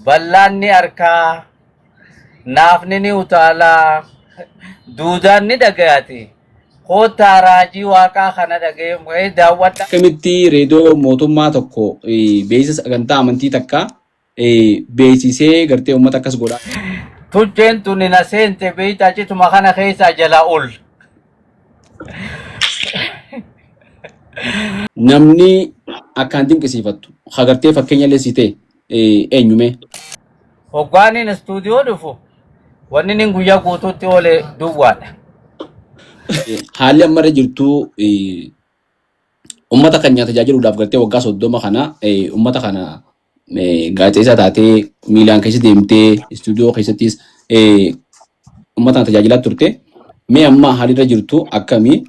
bal'aan ni arkaa, naafni ni utaalaa, duudaan ni dhagaati. Kootaa raajii waaqaa kana dhagee daawwadha. Akkamitti reediyoo mootummaa tokko beeksisa sagantaa amantii takka beeksisee gartee uummata akkas godha. Tujjeen tuni na seente beeyta cituma kana keessa jala ol. Namni akkaan dinqisiifattu hagartee fakkeenya leessitee eenyume. Hoggaaniin istuudiyoo dhufu wanni inni guyyaa guutuutti oole duwwaadha. Haalli ammarra jirtu uummata kan tajaajiluudhaaf gartee waggaa 30 kana uummata kana gaazexeessaa taatee miilaan keessa deemtee istuudiyoo keessattis uummata tajaajilaa turte. Mee amma haalirra jirtu akkamii?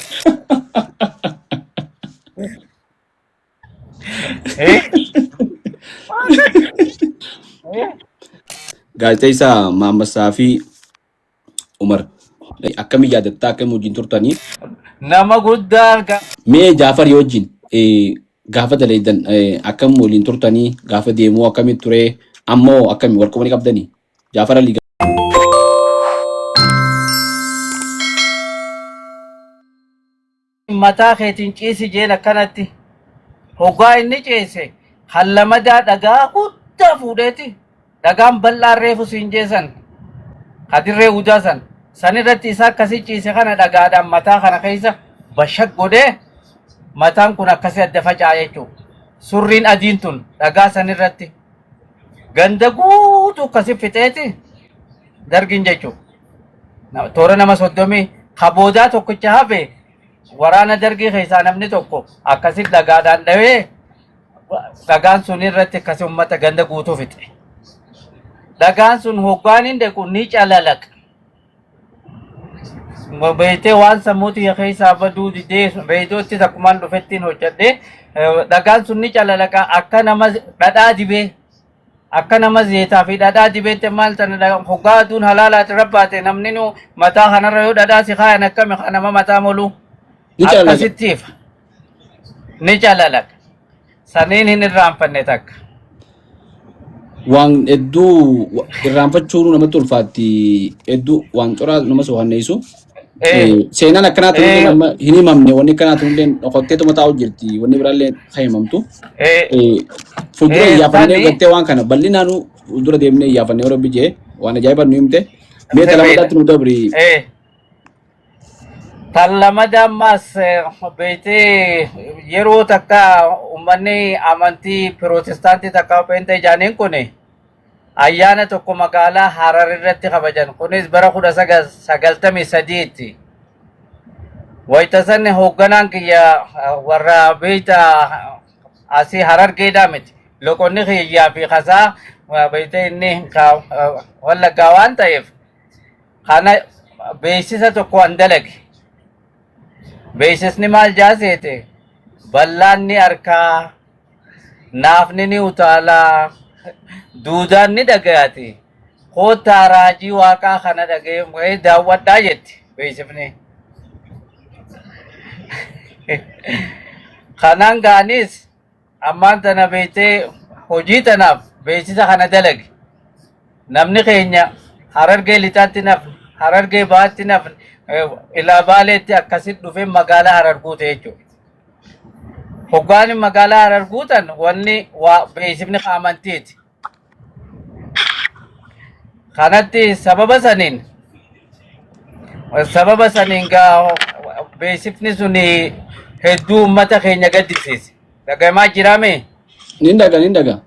Gaazexeessaa Maammasaa fi Umar akkamii yaadatta akkamii wajjin turtanii? Nama guddaa Mee Jaafar yoo wajjin gaafa daleedan akkam waliin turtanii gaafa deemuu akkamii ture ammoo akkamii wal qabanii qabdanii Jaafar Ali mataa keetiin ciisi jeen akkanatti hoggaa inni ciise hallamadaa dhagaa guddaa fuudheeti dhagaan bal'aan reefu siin jeesan hadirree guddaa san irratti isa akkasii ciise kana dhagaadhaan mataa kana keessa bashak godhee mataan kun akkasii adda facaa jechuudha. Surriin adiin tun dhagaa san irratti ganda guutuu akkasii fixeeti dargin jechuudha. Toora nama 30 kaboodaa tokkicha hafe waraana dargii keessaa namni tokko akkasii dhagaadhaan dhawee dhagaan sun irratti akkasii uummata ganda guutuu fixe. Dhagaan sun hoggaan hin deequ ni calalaqa. Beeytee waan sammuutii keessaa baduu didee reediyootti takkumaan dhufettiin hojjedhee dhagaan sun ni calalaqa akka nama dhadhaa dibee akka nama zeetaa fi dhadhaa dibeette maal tana hoggaa aduun halaalaati rabbaate namni nu mataa kanarra yoo dhadhaa si kaayan akkami nama mataa moluu akkasittiif ni calalaqa saniin hin irraanfanne takka. waan hedduu irraanfachuu namatti ulfaatti hedduu waan coraa nama sohanneessu. Seenaan akkanaa ta'uu hin himamne wanni akkanaa ta'ullee dhokotteetuma taa'u jirti wanni biraallee kan himamtu. Fuuldura iyyaafannee gattee waan kana bal'inaan fuuldura deemnee iyyaafannee yeroo bijee waan ajaa'ibaa nu himte mee talamaddaatti nu dabri. Talamada ammas beeytee yeroo takka uummanni amantii pirootestaantii takka beente ijaaniin kun ayyaana tokko magaalaa Harar irratti kabajan kunis bara 1993tti. Wayita san hoogganaan kiyya warra beeyta asii Harargeedhaa miti loqonni kiyyaa fi kasaa beeytee inni Wallaggaa waan ta'eef kana beeksisa tokko an dalage. Beeksisni maal jaaseete bal'aan ni arkaa, naafni ni utaalaa, duudaan ni dhagaati. Kootaa raajii waaqaa kana dhagee daawwadhaa jetti beeksifni. Kanaan gaanis ammaan tana beeytee hojii tanaaf beeksisa kana dalage. Namni keenya Harargee lixaatti nafne, Harargee baatti nafne, ilaa Baaleetti akkasit dhufee magaalaa Harar guute jechuudha. Hoggaan magaalaa Harar guutan wanni beeksifni amantiiti. Kanatti sababa saniin gaa beeksifni sun hedduu uummata keenya gaddisiise. Dhagahamaa jiraame? Nin daga.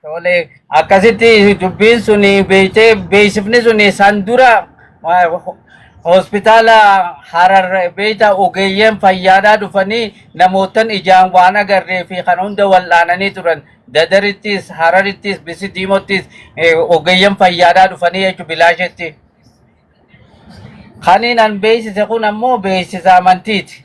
Tole akkasitti dubbiin sun beeksifni sun san dura hospitaala Harar beeyta ogeeyyen fayyaadhaa dhufanii namootan ijaan waan agarree fi kan hunda wal'aananii turan Dadarittis, Hararittis, Bisi Diimottis ogeeyyen fayyaadhaa dhufanii jechuun bilaashetti. Kaniin an beeksise kun ammoo beeksisa amantiiti.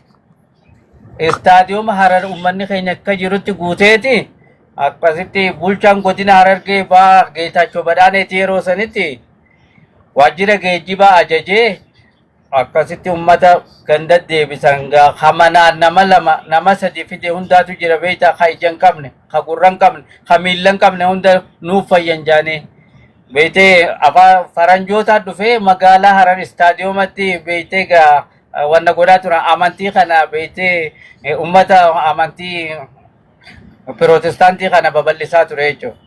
Istaadiyooma Harar uummanni keenya akka jirutti guuteeti akkasitti bulchaan godina Harargee baa Geetaachoo Badhaaneeti yeroo sanitti waajjira geejjibaa ajajee akkasitti ummata ganda deebisan hamanaan nama sadi fide hundaatu jira beektaa ka ija hin qabne ka gurra hin qabne ka miilla hin qabne hunda nuuf fayyan jaanii beektee afaan faranjootaa dhufee magaalaa Harar istaadiyoomatti beektee wanna godhaa tura amantii kana beektee ummata amantii pirootestaantii kana babal'isaa ture jechuudha.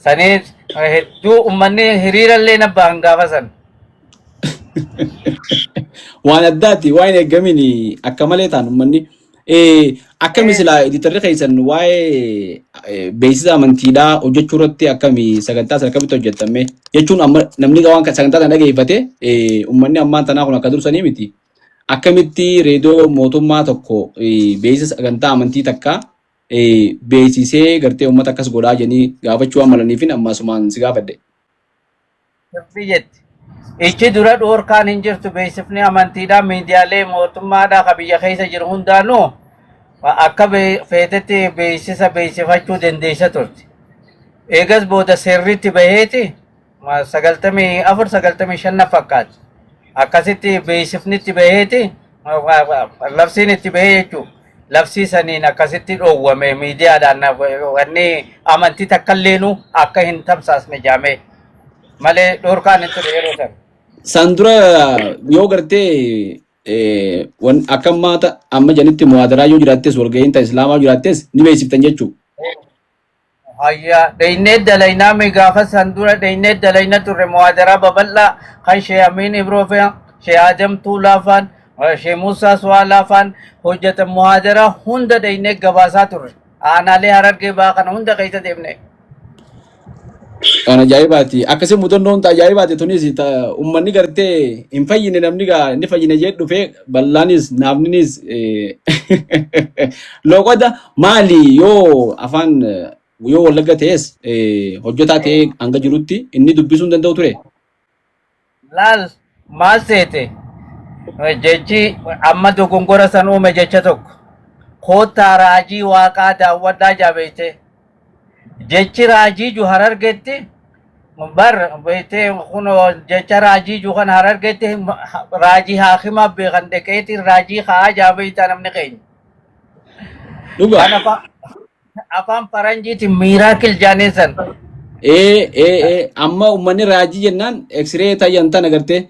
Saniif hedduu ummanni hiriirallee nabbaan gaafa san. Waan addaati waan eegamin akka malee ta'an uummanni akkami silaa editarri keessan waa'ee beeksisa amantiidhaa hojjechuu irratti akkami sagantaa sana akkamitti hojjetame jechuun amma namni waan sagantaa sana dhageeffate uummanni ammaan tanaa kun akka dursanii miti akkamitti reediyoo mootummaa tokko beeksisa sagantaa amantii takka beeksisee gartee uummata akkas godhaa jedhanii gaafachuu waan malaniifin ammaasumaan si gaafadhe. Ichi dura dhoorkaan hin jirtu beeksifni amantiidhaa miidiyaalee mootummaadhaa ka biyya keessa jiru hundaanuu akka feetetti beeksisa beeksifachuu dandeessa turte. Eegas booda sirriitti baheeti 94-95 fakkaata. Akkasitti beeksifni itti baheeti labsiin itti bahee jechuudha. Labsii saniin akkasitti dhoowwame miidiyaadhaan wanni amantii takkalleenu akka hin tamsaasne jaamee malee dhoorkaan hin ture yeroo sana. Sandura yoo gartee akka maata amma janitti muhaadaraa yoo jiraattes walga'iin ta'e islaamaa jiraattes ni beeksiftan jechuudha. Hayya dheeynee dalaynaa mi gaafa sandura dheeynee dalayna turre muhaadaraa babal'aa kan Shee Amiin Ibroofiyaa, Shee Adam Tuulaafaan, Shee Muusaa Suwaalaafaan hojjetan muhaadaraa hunda dheeynee gabaasaa turre. Aanaalee Harargee baa kana hunda keessa deemne. Kan ajaa'ibaati. Akkasii muuxannoon ajaa'ibaati tunis uummanni gartee hin fayyine namni inni fayyine jedhu dhufee bal'aanis naafninis loqoda maali yoo afaan yoo wallagga ta'es hojjetaa ta'ee hanga jirutti inni dubbisuu hin danda'u ture. Laal maal seete jechi amma dogongora san uume jecha tokko koottaa raajii waaqaa daawwadhaa jaabeete. Jechi raajii ju Harargeetti bar beete kuno jecha raajii ju kan Harargeetti raajii haakima beekan dheqeeti raajii haa jaabeeta namni keenya. Dhugaa. Afaan faranjiiti miiraakil jaanesan. Amma uummanni raajii jennaan eksiree tayyan tan agartee.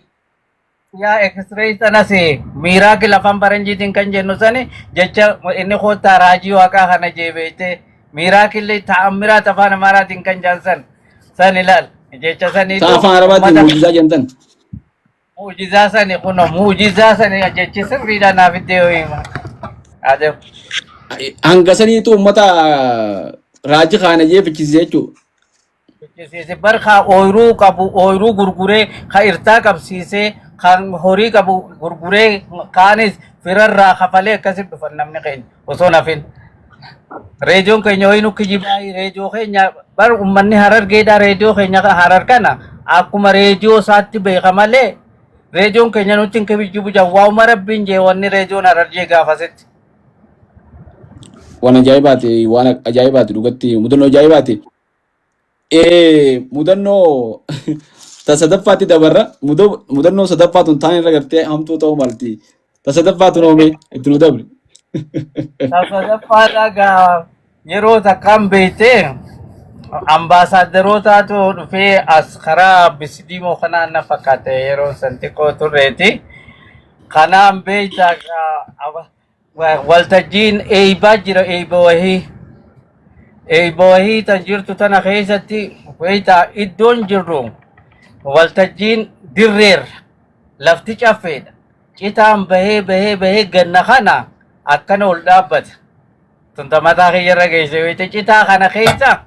Yaa eksiree sanas miiraakil afaan faranjiitiin kan jennu sani jecha inni koottaa raajii waaqaa kana jeebeete. Miraakilli ta'ammiraa afaan Amaaraatiin kan jaansan san ilaal jecha sanii afaan Arabaatiin muujizaa jentan muujizaa sani kuno muujizaa sani jechi sirriidhaan naaf iddee adeem hanga saniitu uummata raajii kana jeefichise jechuudha. Jechiise barka ooyiruu qabu ooyiruu gurguree ka irtaa qabsiisee kan horii qabu gurguree kaanis firarraa kafalee akkasitti dhufan namni keenya osoo nafin. Reediyoon keenya ho'i nuki jibaayii reediyoo keenya bar uummanni Harargeedhaa reediyoo keenya Harar kana akkuma reediyoo isaatti beeka malee reediyoon keenya nutti hin kabijjibu waa'uma rabbiin jee wanni reediyoon Harargee gaafasitti. Waan ajaa'ibaati dhugatti mudannoo ajaa'ibaati. Mudannoo tasadaffaatti dabarra mudannoo sadaffaatu taane irra gartee hamtuu ta'uu malti tasadaffaatu noome itti nu dabri. Tasadaffaadhaa yeroo takkaan beektee ambaasaadarootaatu dhufee as karaa Bisidiimoo kanaan na fakkaate yeroo san xiqqoo turreeti. Kanaan beektaa waltajjiin eeybaa jira eeyba wahii. Eeyba wahii tan jirtu tana keessatti beektaa iddoon jirru waltajjiin dirreerra lafti caffeedha. Citaan bahee ganna kana akkana ol dhaabbata. Tunta mataa keeyyarra geesse beekte citaa kana keessa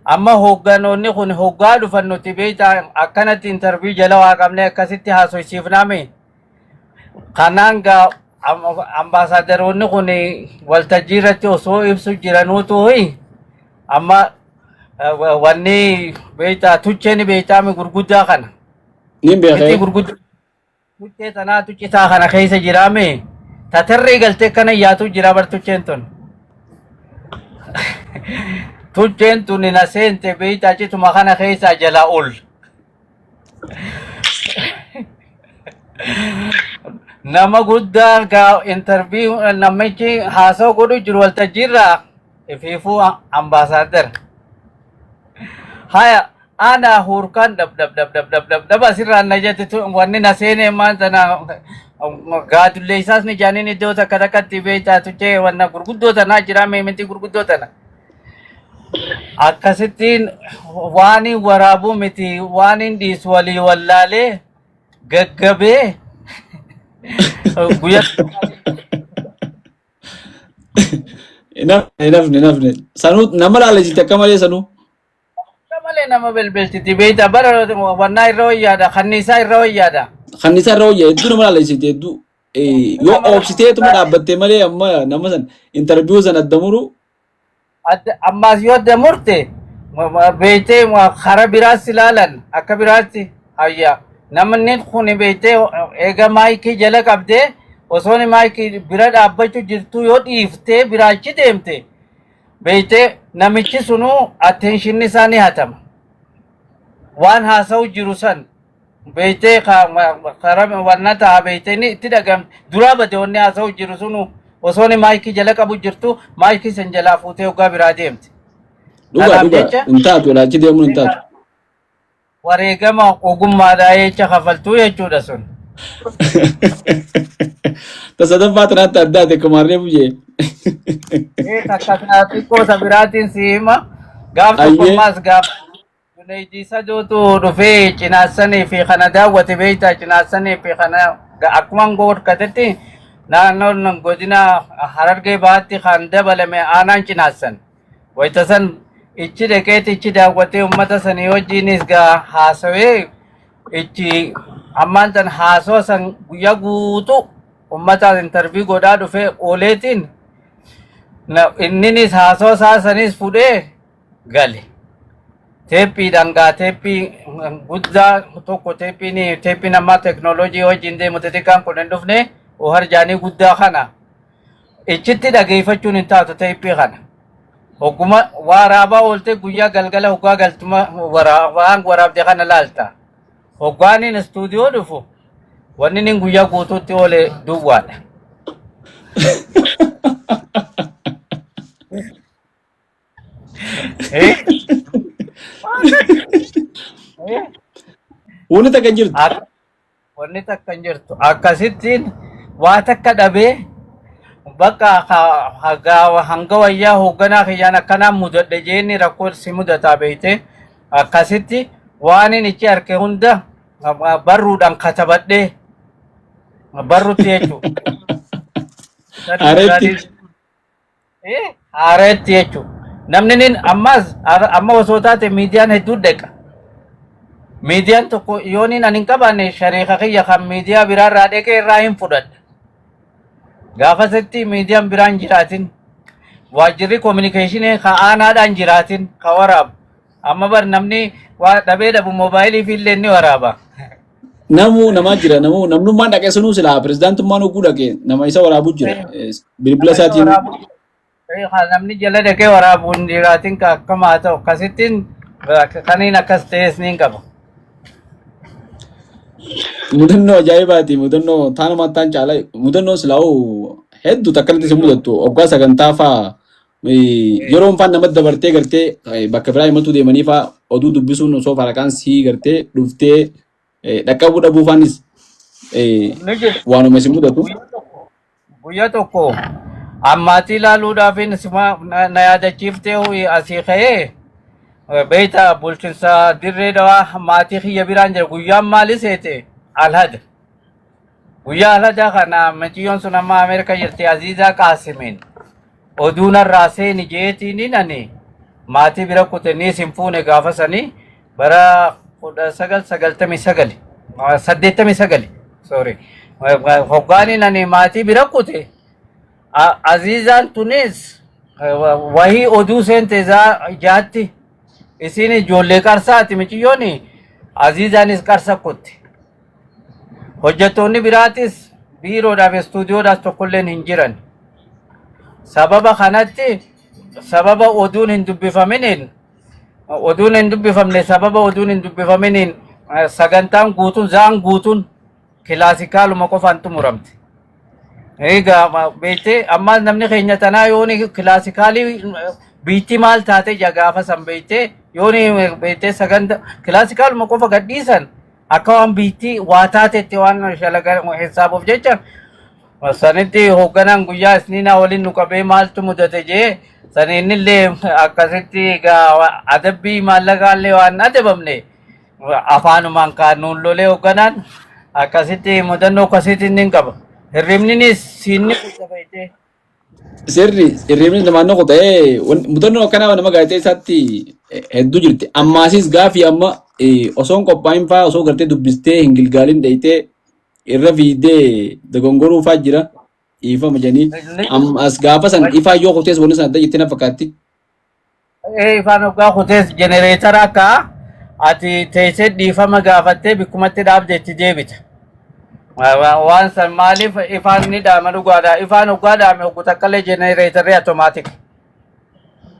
amma hoogganoonni kun hoggaa dhufan nuti beektaa akkanatti intarvii jala waa qabnee akkasitti haasoysiifname. Kanaan gaa ambaasaadaroonni kun waltajjii irratti osoo ibsu jiranuutu amma wanni beektaa tucheen beektaami gurguddaa kana. Niin beekee. Tuchee tanaatu citaa kana keessa jiraame. Tatarree galtee kana yaatu jira bar tucheen tun. Tucheen tun na seente beektaa cituma kana keessa jala ol. nama guddaa gaa interview namichi haasa'u godhu jiru waltajjiirraa ifiifuu ambaasaadar. Haya ana hurkan dab asirraan na jettitu wanni na seenee maanta na gaadullee isaas ni jaaniin iddoo takka takkatti beektaatu jee wanna gurguddoo tanaa jira meemintii gurguddoo tana. Akkasittiin waan waraabuu miti waan dhiisu walii wallaalee gaggabee guyyaa nafne sanuu nama laalesite akka malee sanuu malee nama belbelchiti beeyta bara wannaa irra wayyaadha kanniisaa irra wayyaadha. kanniisaa irra wayyaa hedduu nama laalesite hedduu yoo oobsiteetuma dhaabbattee malee amma nama san intarviyuu san addamuru ammaas yoo addamurte beeytee kara biraas ilaalan akka biraatti hayya namni kun beeytee eega maayikii jala qabdee osoon maayikii bira dhaabbachuu jirtu yoo dhiiftee biraachi deemte beeytee namichi sunuu atteenshinni isaa ni hatama waan haasa'u jiru san beeytee kara wanna ta'a beeytee ni itti dhagam duraa bade wanni haasa'u jiru sunuu osoon maayikii jala qabu jirtu maayikii san jalaa fuutee hoggaa biraa deemte. dhugaa hin taatu walaachi deemuun hin taatu. Wareegama ogummaadhaa jecha kafaltuu jechuudha sun. Tasadaffaa tanaatti addaate kumaarree buyyee. Takka xiqqoota biraatiin si hima gaaf tokkummaas gaaf Junaydii dootu dhufee cinaassanii fi kana daawwate beeyta cinaassanii fi kana akkuma godhatetti naannoon godina Harargee baatti kan dabalame aanaan cinaassan wayita san ichi dhaqeeti ichi daawwatee ummata sanii wajjiinis gaa haasawee ichi ammaan san haasoo san guyyaa guutuu ummataas intervii godhaa dhufee ooleetiin inninis haasoo isaa sanis fudhee gale. Teeppiidhaan gaa teeppii guddaa tokko teeppiin ammaa teknooloojii wajjin deemu xixiqqaan kun hin dhufne harjaanii guddaa kana ichitti dhageeffachuun hin taatu teeppii kana. Hogguma waraabaa oolte guyyaa galgala hoggaa galtuma waan waraabde kana laalta. Hoggaaniin istuudiyoo dhufu wanni inni guyyaa guutuutti oole duwwaadha. Wanni takka hin jirtu. Wanni takka hin jirtu. Akkasittiin waa takka dhabee bakka hanga wayyaa hoogganaa kiyyaan akkanaan mudadhe jeenni rakkoo si mudataa beeyte akkasitti waan inni ichi harke hunda barruudhaan katabadhee barrutti jechuudha. Haareetti jechuudha. Namni ammas amma osoo taate miidiyaan hedduu dhaqa. Miidiyaan tokko yoon ani hin qabaanne shariika kiyya kan miidiyaa biraarraa dhaqee irraa hin fudhadha. Gaafasitti miidiyaan biraan jiraatin waajjirri kominikeeshinii ka aanaadhaan jiraatin ka waraabu. Amma bar namni waa dhabee dhabu moobaayilii fi illee ni waraaba. Namaa jira namnummaan dhaqee sunuu silaa pirezidaantummaan oguu dhaqee nama isa waraabuu jira bilbila isaatiin. Namni jala dhaqee waraabu hin jiraatin ka akkamaa ta'u akkasittiin kaniin akkas ta'es ni qaba. Mudannoo ajaa'ibaati mudannoo taanuma taan caala mudannoo silaa'u hedduu takkanatti si mudattu oggaa sagantaa faa yeroon faan namatti dabartee gartee bakka biraa imaltuu deemanii faa oduu dubbisuun osoo faraqaan sii gartee dhuftee dhaqqabuu dhabuu faanis waanuma si mudatu. Guyyaa tokko ammaatii ilaaluudhaaf na yaadachiiftee asii ka'ee beeyta bulchiinsa dirree dhawaa maatii kiyya biraan jira guyyaan maalis heete alhada guyyaa alhadaa kana miciyyoon sun amma Ameerika jirti Aziizaa Qaasimiin oduun irraa seeni jeetiin ani maatii bira kutanii sin fuune gaafa sanii bara 1989 sorry hoggaaniin ani maatii bira kute Aziizaan tunis wahii oduu seente jaatti isin ijoollee qarsaati miciyyooni Aziizaanis qarsa kutte. Hojjettoonni biraatis biiroodhaaf istuudiyoodhaas tokkolleen hin jiran. Sababa kanatti sababa oduun hin dubbifamne sababa oduun hin dubbifaminiin sagantaan guutuun zaan guutuun kilaasikaaluma qofaan xumuramte. Egaa beektee amma namni keenya tanaa yooni kilaasikaalii biitti maal taate gaafa san beektee yooni beektee saganta kilaasikaaluma qofa gadhiisan akka waan biitti waa taatetti waan shalaga hesaabuuf jecha sanitti hoogganaan guyyaa isniinaa waliin nu qabee maaltu mudate jee saniinillee akkasitti egaa adabbii maallaqaallee waan adabamne afaanumaan kaanuun lolee hoogganaan akkasitti mudannoo akkasitti hin qaba. Hirribninis siinni kuusa beektee. Sirri hirribni naannoo qotee mudannoo akkanaa nama gaazexeessaatti hedduu jirti. Ammaasis gaafii amma osoon qophaa'in fa'aa osoo gartee dubbistee hin gilgaalin dheeyitee irra fiidee dogongoruu fa'aa jira. Ifama janii ammas gaafa san ifaa yoo qotees wanni sana jettee na fakkaatti. Ifaan hoggaa qotees jenereetara akka ati teessee dhiifama gaafattee bikkumatti dhaabdeetti deebita. Waan san maaliif ifaan ni dhaama dhugaadha. Ifaan hoggaa dhaame hoggu takkaalee jenereetarri automaatik.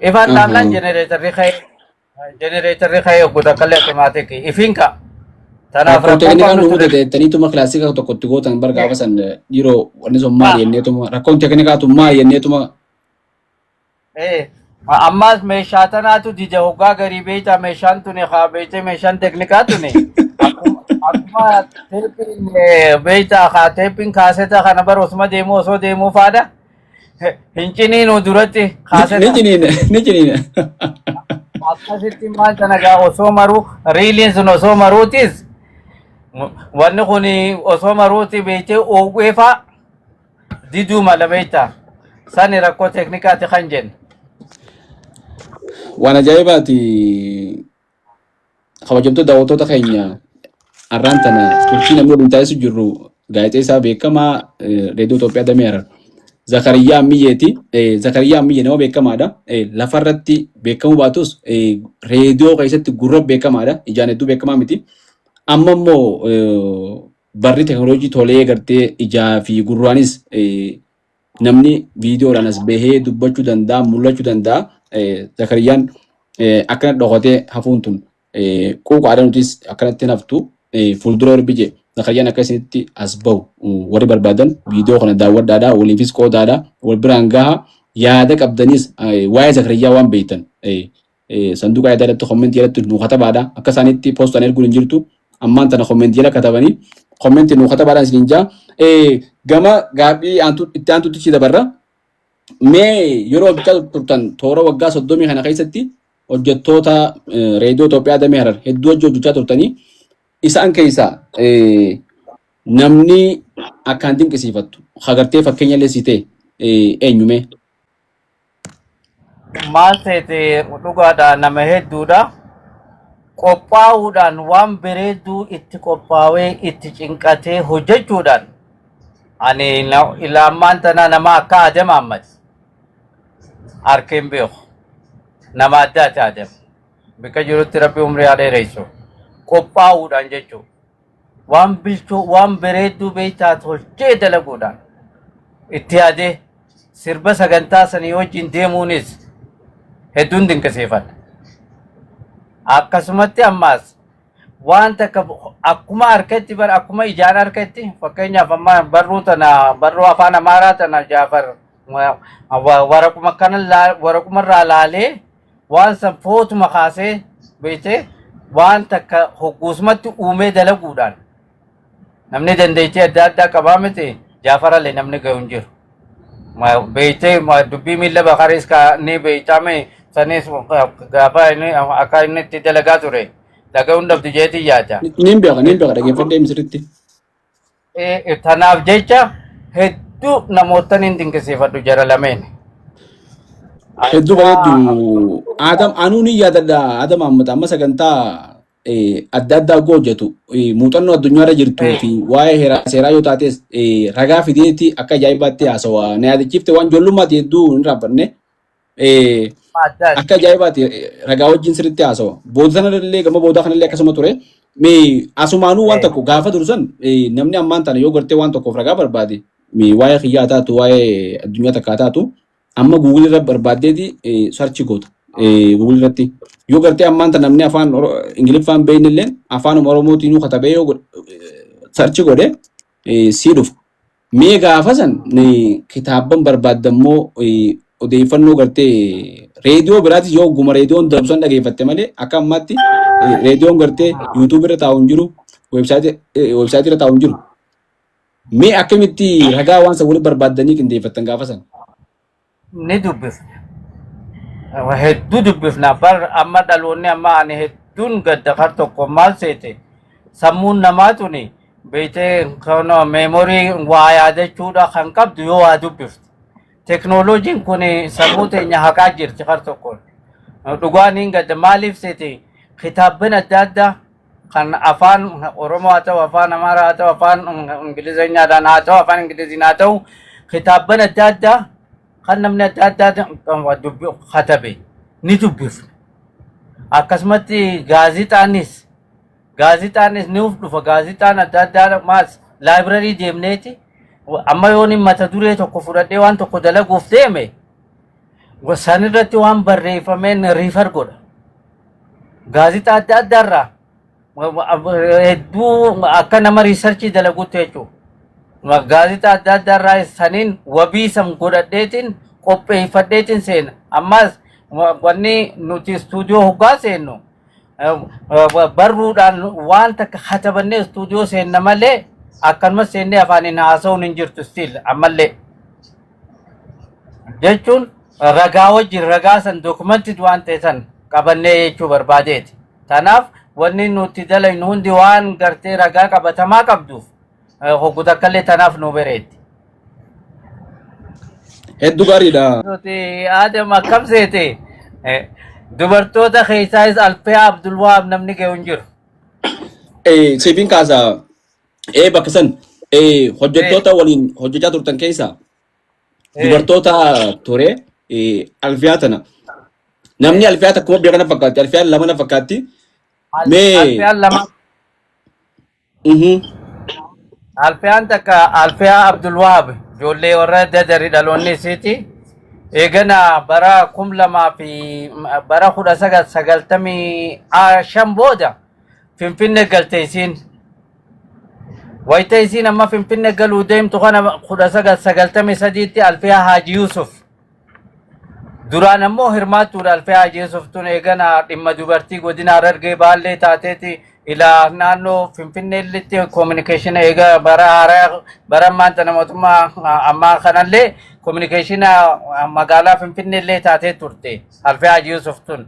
Ifaan dhaamnaan jenereetarri ka'ee hoggu takkaalee automaatik. Ifiin ka'a. Tanaaf rakkoon teeknikaa nu mudate taniituma kilaasika tokkotti gootan bar gaafa san dhiiroo wanni sun maal jenneetuma rakkoon teeknikaatu maal jenneetuma. Ammas meeshaa tanaatu dida hoggaa garii beektaa meeshaan tuni haa beektee meeshaan teeknikaa tuni. Akkuma teeppiin beektaa haa teeppiin kaaseta kana bar osuma deemuu osoo deemuu faada hin ciniinu duratti kaaseta. Ni ciniina. Akkasitti maal tana gaa osoo maruu riiliin sun osoo maruutis wanni kun osoo maruuti beektee oogweefaa diduu mala beektaa sani rakkoo teeknikaati kan jennu. Waan ajaa'ibaati kabajamtoota daawwattoota keenya har'aan tana turtii namni waliin taasisu jirru gaazexeessaa beekamaa reediyoo Itoophiyaa Dameera Zakariyaa Ammiyyeeti. Zakariyaa Ammiyyee nama beekamaadha. Lafarratti beekamuu baatus reediyoo keessatti gurra beekamaadha. Ijaan hedduu beekamaa miti. Amma immoo barri teekinooloojii tolee gartee ijaa fi gurraanis namni viidiyoodhaan as bahee dubbachuu danda'a, mul'achuu danda'a. Zakariyaan akkana dhokatee hafuun tun quuqaadha nutis akkanatti naftu fuuldura warri bije Zakariyaan akkasinitti as bahu warri barbaadan viidiyoo kana daawwadhaadha waliifis qoodaadha wal biraan gaha yaada qabdanis waa'ee Zakariyaa waan beektan sanduuqa yaada irratti koomentii irratti nu katabaadha akka isaanitti poostaan erguun hin jirtu ammaan tana koomentii jala katabanii koomentii nu katabaadhaan isin jaa gama gaaffii itti aantutti dabarra. Mee yeroo hojjechaa turtan toora waggaa 30 kana keessatti hojjettoota reediyoo Itoophiyaa Dameerar hedduu hojjechaa turtanii isaan keessaa namni akkaan dinqisiifattu hagartee fakkeenya illee si ta'e eenyume? Maal ta'e dhugaadhaan nama hedduudha. Qophaa'uudhaan waan bareedduu itti qophaa'ee itti cinqatee hojjechuudhaan ani ilaamaan tana nama akka Adam Ahmad harkeen beeku nama addaati Adam bakka jirutti rabbi umrii haa dheeressu qophaa'uudhaan jechuudha waan bilchuu waan bareedduu beektaa tolchee dalaguudhaan itti yaadee sirba sagantaa sanii wajjin deemuunis hedduun dinqisiifadha. Akkasumatti ammaas waan takka akkuma harkatti bar akkuma ijaan harkatti fakkeenyaaf amma barruu afaan Amaaraa tana Jaafar waraquma irraa laalee waan san footuma kaasee beekte waan takka hogguusumatti uumee dalaguudhaan namni dandeettii adda addaa qabaa miti Jaafarallee namni gahu hin jiru. Beekte dubbii miila baqaris ni beektame sanis gaafa inni akka inni itti dalagaa ture. Dhaga'uun dhabdu jeetii yaada. Niin beeka dhaggeeffadhee misiritti. Tanaaf jecha hedduu namootan hin dinqisiifadhu jara lameen. Hedduu bareeddu. Anuu ni yaadadha Adam Ahmad amma sagantaa adda addaa hojjetu muuxannoo addunyaarra jirtuu fi waa'ee heeraa seeraa yoo taates ragaa fideetti akka ajaa'ibaatti haasawa. Na yaadachiifte waan ijoollummaatti hedduu hin raabbanne. Akka ajaa'ibaatti ragaa wajjin sirriitti haasawa. Booda sanallee gama boodaa kanallee akkasuma ture. Asumaanuu waan tokko gaafa dursan namni ammaan tana yoo gartee waan tokkoof ragaa barbaade waa'ee xiyyaa taatu waa'ee addunyaa takkaa taatu amma Google irra barbaaddeeti sarchi goota. Google irratti yoo gartee ammaan tana namni afaan Ingiliffaan beeknillee afaan Oromootiin katabee yoo sarchi godhe siiduf. Mee gaafa san kitaaban barbaadammoo odeeffannoo gartee reediyoo biraatis yoo guma reediyoon dabsan dhageeffatte malee akka ammaatti reediyoon gartee yuutuub irra taa'u hin jiru weebsaayitii irra taa'u hin jiru. Mee akkamitti ragaa waan san waliin barbaaddanii qindeeffattan gaafa san? Ni dubbifna. Hedduu dubbifna. Bar amma dhaloonni amma ani hedduun gadda kar tokko maal seete sammuun namaa tuni beeytee kan meemorii waa yaadachuudha kan qabdu yoo waa dubbifte. Teknooloojiin kun sammuu teenya haqaa jirti kar tokkoon. Dhugaan hin gadda maaliif seete kitaabban adda addaa kan afaan Oromoo haa ta'u, afaan Amaaraa haa ta'u, afaan Ingilizeenyaadhaan haa ta'u, afaan Ingiliziin haa ta'u, kitaabban adda addaa kan namni adda addaa katabe ni dubbifna. Akkasumatti gaazixaanis ni uf dhufa. Gaazixaan adda addaa maas laayibrarii deemneeti amma yoon mata duree tokko fudhadhee waan tokko dalaguuf deeme san irratti waan barreeffameen riifar godha. Gaazixaa adda addaarraa hedduu akka nama riisarchii dalaguutti jechuudha. Gaazixaa adda addaarraa saniin wabii san godhadheetiin qopheeffadheetiin seena. Ammas wanni nuti istuudiyoo hoggaa seennu barruudhaan waan takka katabannee istuudiyoo seenna malee akkanuma seennee afaaniin haasa'uun hin jirtu stiil ammallee. Jechuun ragaa wajjin ragaa san dookumentii waan ta'e san qabannee jechuu barbaadeeti. Kanaaf wanni nuti dalaynu hundi waan gartee ragaa qabatamaa qabduuf hoggu takkallee tanaaf nu bereetti. Hedduu gaariidha. Nuti Adam akkam seete dubartoota keessaayis Alfeyaa Abdulwahaab namni ga'u hin jiru. Siifin kaasaa bakka san hojjettoota waliin hojjechaa turtan keessaa dubartoota ture Alfiyaa tana. Namni Alfiyaa takkuma biyya kana fakkaatti. Alfiyaan lama na fakkaatti. Alfiyaan lama. Alfiyaan takka Alfiyaa Abdulwahaab ijoollee warra dadarii dhaloonni isiiti. Eegana bara 2000 fi bara 1995 booda Finfinnee galte isiin. Wayita isiin amma Finfinnee galuu deemtu kana 1993tti Alfiyaa Haaji Yusuf. Duraan ammoo hirmaattuudha Alfiyaa Haaji Yusuf tun eegana dhimma dubartii godina Harargee baallee taateeti ila naannoo Finfinneetti communication eega bara maanta namootummaa amma kanallee communication magaalaa Finfinneellee taatee turte Alfiyaa Haaji Yusuf tun.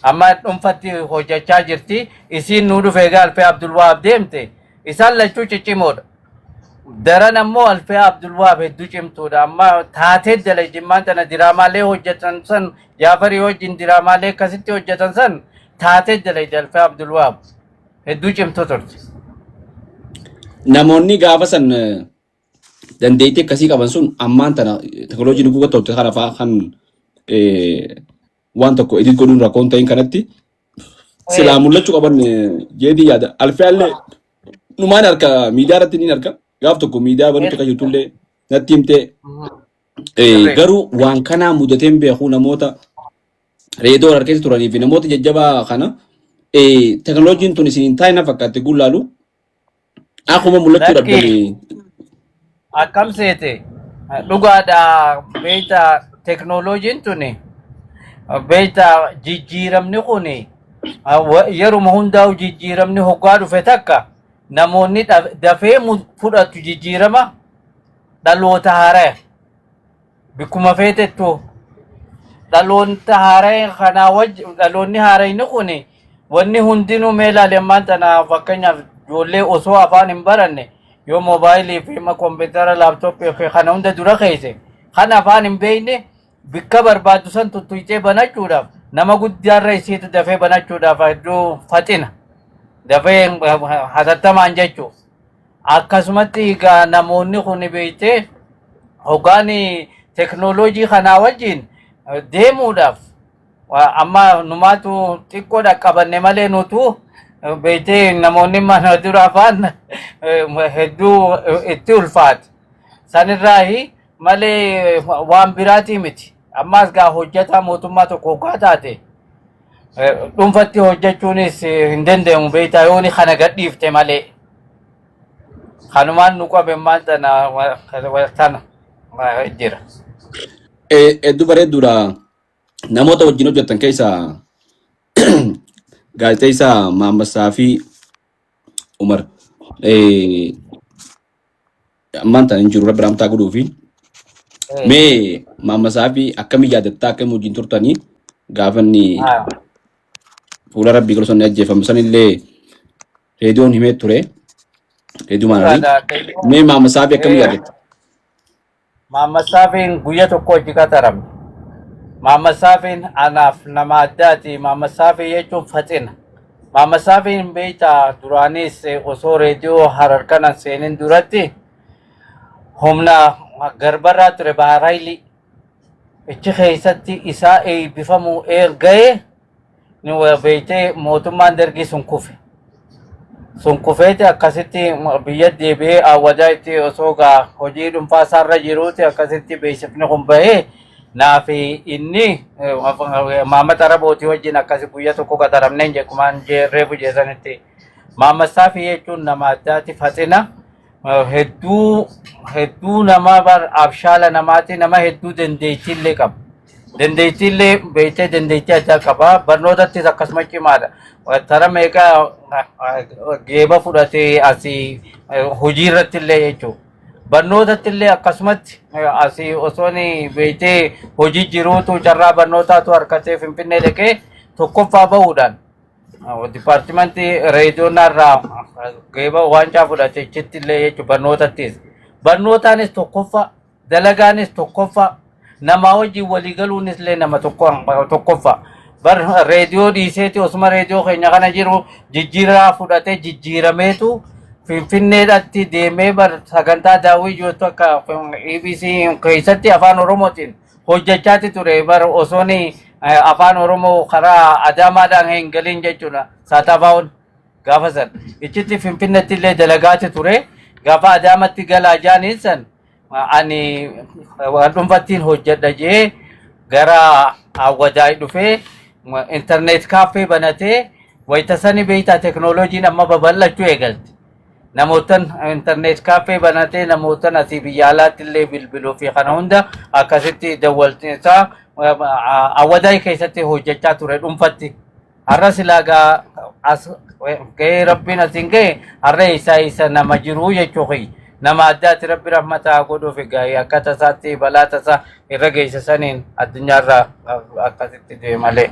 Amma dhuunfatti hojjechaa jirti. Isiin nu dhufe egaa Alfiyaa Abdulwahaab deemte. Isaan lachuu ciccimoodha. Daran ammoo Alfiyaa Abdulwahaab hedduu cimtuudha. Amma taatee dalajimmaan tana diraamaalee hojjetan san Jaafarii wajjin diraamaalee akkasitti hojjetan san taatee dalajde Alfiyaa Abdulwahaab hedduu cimtuu turte. Namoonni gaafa san dandeettii akkasii qaban sun ammaan tana teknooloojiin guutuu ta'e kana fa'aa kan waan tokko edit godhuun rakkoon ta'in kanatti silaa mul'achuu qaban jeetii yaada. Alfiyaallee numaan harka miidiyaa irratti ni arga. Gaaf tokko miidiyaa banuutti kan jirtullee natti himtee garuu waan kanaa mudateen beekuu namoota reedoo harkeessa turanii fi namoota jajjabaa kana teknooloojiin tun isin taa'ina fakkaatti gullaalu akkuma mul'achuu dhabdanii. Akkam seete dhugaadha beektaa teknooloojiin tuni beektaa jijjiiramni kuni yeruma hundaa'u jijjiiramni hoggaa dhufe takka namoonni dafee fudhatu jijjiirama dhaloota haaraa bikkuma feetettu dhaloota haaraa kanaa wajji dhaloonni haarayni kuni wanni hundinuu meelaalemmaan tana fakkeenyaaf ijoollee osoo afaan hin baranne yoo moobaayilii fi kompiitara laaptooppii fi kana hunda dura keesse kan afaan hin beekne bikka barbaadu san tuttuyitee banachuudhaaf nama guddaarra isiitu dafee banachuudhaaf hedduu faxina dafee hatattamaan jechuudha. Akkasumatti egaa namoonni kun beektee hoggaan teknooloojii kanaa wajjin deemuudhaaf amma numaatu xiqqoo dhaqqabanne malee nutu beektee namoonni mana dura afaan hedduu itti ulfaate. Sanirraahi malee waan biraatii miti. Ammas gaa hojjetaa mootummaa tokko hoggaa taate dhuunfatti hojjechuunis hin danda'amu beektaa yooni kana gadhiifte malee. kanumaan nu qabe maanta na tana jira. Hedduu bareedduudha. Namoota wajjin hojjetan keessaa gaazexeessaa Maammassaa fi Umar. Ammaan tan hin jiru Rabbi Raamtaa godhuu fi mee Maammassaa fi akkamii yaadattaa akkamii wajjin turtanii gaafa inni fuula Rabbii galchanii ajjeefamu sanillee reediyoon himee ture. Reediyoo maanarii. Mee Maammassaa fi akkamii yaadatta? Maammassaafin guyya tokko hojii qaxarame. Maammassaafin anaaf nama addaati. Maammassaafin jechuun faxina. Maammassaafin beektaa duraanis osoo reediyoo Harar kana seenin duratti humna garbarraa ture Baharayilii. Ichi keessatti isaa eebbifamu ga'ee ni beektee mootummaan Dargii sun kufe. Sun kufeeti akkasitti biyya deebi'ee awwadaa itti osoo hojii dhuunfaa isaarra jiruuti akkasitti beeksifni kun bahee naaf inni Maamad Arabootii wajjin akkasi guyya tokko qaxaramneen jechumaan reefu jeesanitti Maammassaa fi jechuun nama addaati faxina hedduu nama abshaala namaati nama hedduu dandeettiillee qaba. Dandeettiillee beektee dandeettii addaa qaba. Barnootattis akkasuma cimaadha. Tara meeqa geeba fudhatee asii hojii irrattillee jechuudha. Barnootattillee akkasumatti asii osoon beektee hojii jiruutu carraa barnootaatu harkatee Finfinnee dhaqee tokkoffaa bahuudhaan dipaartimentii reediyoonarraa geeba waancaa fudhatee achittillee jechuudha barnootattis. Barnootaanis tokkoffaa, dalagaanis tokkoffaa, nama wajjin waliigaluunis illee nama tokkoffaa. Bar reediyoo dhiiseeti osuma reediyoo keenya kana jiru jijjiiraa fudhatee jijjiirameetu Finfinneedhaatti deemee bar sagantaa daawwii jirtu akka EBC keessatti afaan Oromootiin hojjechaati ture. Bar osoon afaan Oromoo karaa Adaamaadhaan hin galin jechuudha. Saatafaa'uun gaafa san ichitti Finfinneetti illee dalagaati ture. Gaafa Adaamatti galaa jaaniin san ani dhuunfattiin hojjedha jee gara Awwadaay dhufee internet kaaffee banatee wayita sani beektaa teknooloojiin amma babal'achuu eegalte. Namootan internet kaaffee banatee namootan asii biyya alaatti illee bilbiluu fi kana hunda akkasitti dawwaltiinsaa Awwadaay keessatti hojjechaa ture dhuunfatti. Har'a silaagaa as gahee Rabbiin asiin gahe har'a isa nama jiruu jechuudha. Nama addaati Rabbi rahmataa godhuuf egaa akka tasaatti balaa tasaa irra geessisaniin addunyaarraa akkasitti deemalee.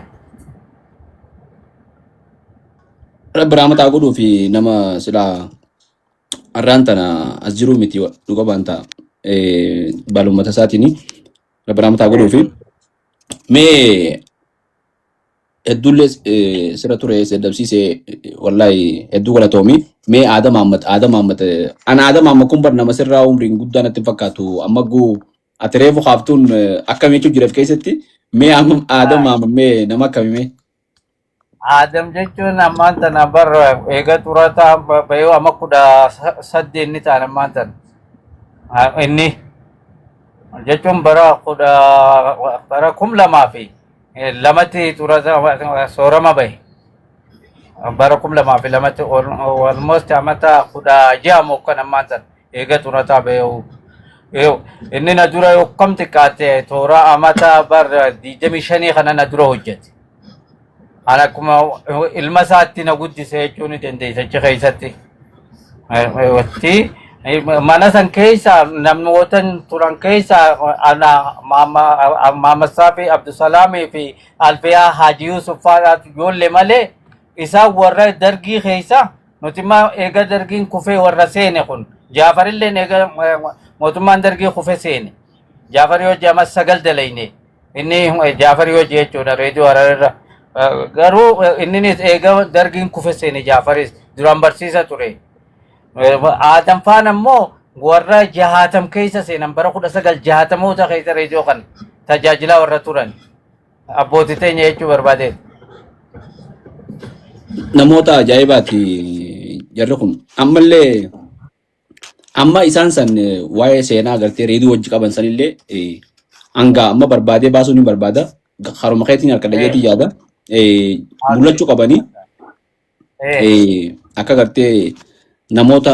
Rabbi rahmataa godhuuf nama silaa har'aan tana as jiru miti dhuga baanta baalummata isaatiin Rabbi rahmataa godhuuf mee hedduullee sira ture seddabsiisee wallahi hedduu galatoomi mee Aada Mahammad ana Aada Mahammad kun bar nama sirraa umriin guddaa natti fakkaatu amma guu ati reefu haaftuun akkamii jechuu jireef keessatti mee Aada Mahammad mee nama akkamii Adam jechuun ammaan tana bar eega xurataa bahee amma 18 ni ta'an ammaan tana inni jechuun bara 2002 fi lamatti xurataa soorama bahe bara 2002 fi lamatti almost amata 16 mokkan ammaan tana eega xurataa bahee inni na dura yokkam xiqqaate toora amata bar 25 kana na dura hojjete. Ana kuma ilma isaatti na guddise jechuun ni dandeessa achi keessatti. Mana san keessa namoota turan keessa ana Maammassaa fi Abdusalaamii fi Alfiyaa Haji Yusuf fa'aatu ijoollee malee isaan warra Dargii keessa nuti immoo eega Dargiin kufee warra seene kun Jaafarillee eega mootummaan Dargii kufee seene. Jaafar yoo jama 9 dalayne inni Jaafar yoo jechuudha reediyoo Hararraa. Garuu inni eega Dargiin kufe seene Jaafaris duraan barsiisa ture. Aadam faan ammoo warra 60 keessa seenan bara 1960moota keessa reediyoo kan tajaajilaa warra turan abbootii teenya jechuu barbaade. Namoota ajaa'ibaati jarri kun ammallee amma isaan san waa'ee seenaa agartee reediyoo wajji qaban sanillee hanga amma barbaadee baasuu ni barbaada. Haruma keetiin harka dhageetii yaada. Mul'achuu qabanii akka agartee namoota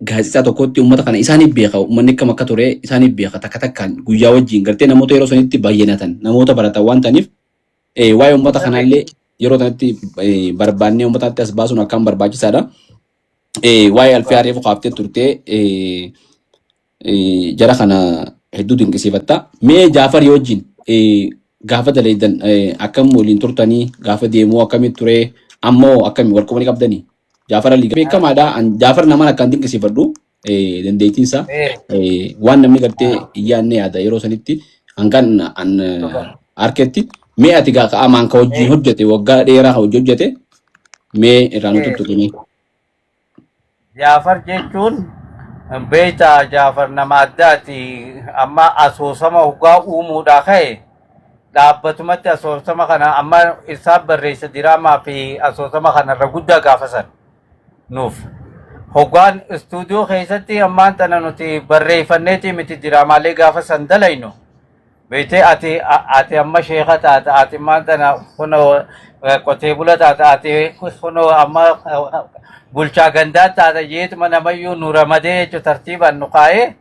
gaazexaa tokkotti uummata kana isaaniif beeka uummanni akkam akka ture isaaniif beeka takka takkaan guyyaa wajjin gartee namoota yeroo sanitti baay'inatan namoota baratan waan ta'aniif waa'ee uummata kanaallee yeroo sanatti barbaannee uummatatti as baasuun akkaan barbaachisaadha. Waa'ee alfee areefu kaaftee turtee jara kana hedduu dinqisiifatta. Mee Jaafarii wajjin gaafa daleeydan akkam waliin turtanii gaafa deemuu akkamitti ture ammoo akkami wal qubanii qabdanii? Jaafar Ali beekamaadha. Jaafar namaan akkaan dinqisiifadhu dandeettiinsa waan namni gartee iyyaannee yaada yeroo sanitti hangaan harketti mee ati gaa ka'amaan ka wajjin hojjete waggaa dheeraa ka wajjin hojjete mee irraa nu tuttuqini. Jaafar jechuun beektaa Jaafar nama addaati amma asoosama hoggaa uumuudhaa ka'e dhaabbatumatti asoosama kana amma isaan barreessa diraamaa fi asoosama kanarra guddaa gaafasan nuuf hoggaan istuudiyoo keessatti ammaan tana nuti barreeffanneeti miti diraamaalee gaafasan dalayno beektee ati amma sheeka taata ati ammaan tana kunoo qotee bula taata ati kunoo amma bulchaa gandaa taata jeetuma namayyuu nu ramadee jechuun tartiibaan nu kaa'ee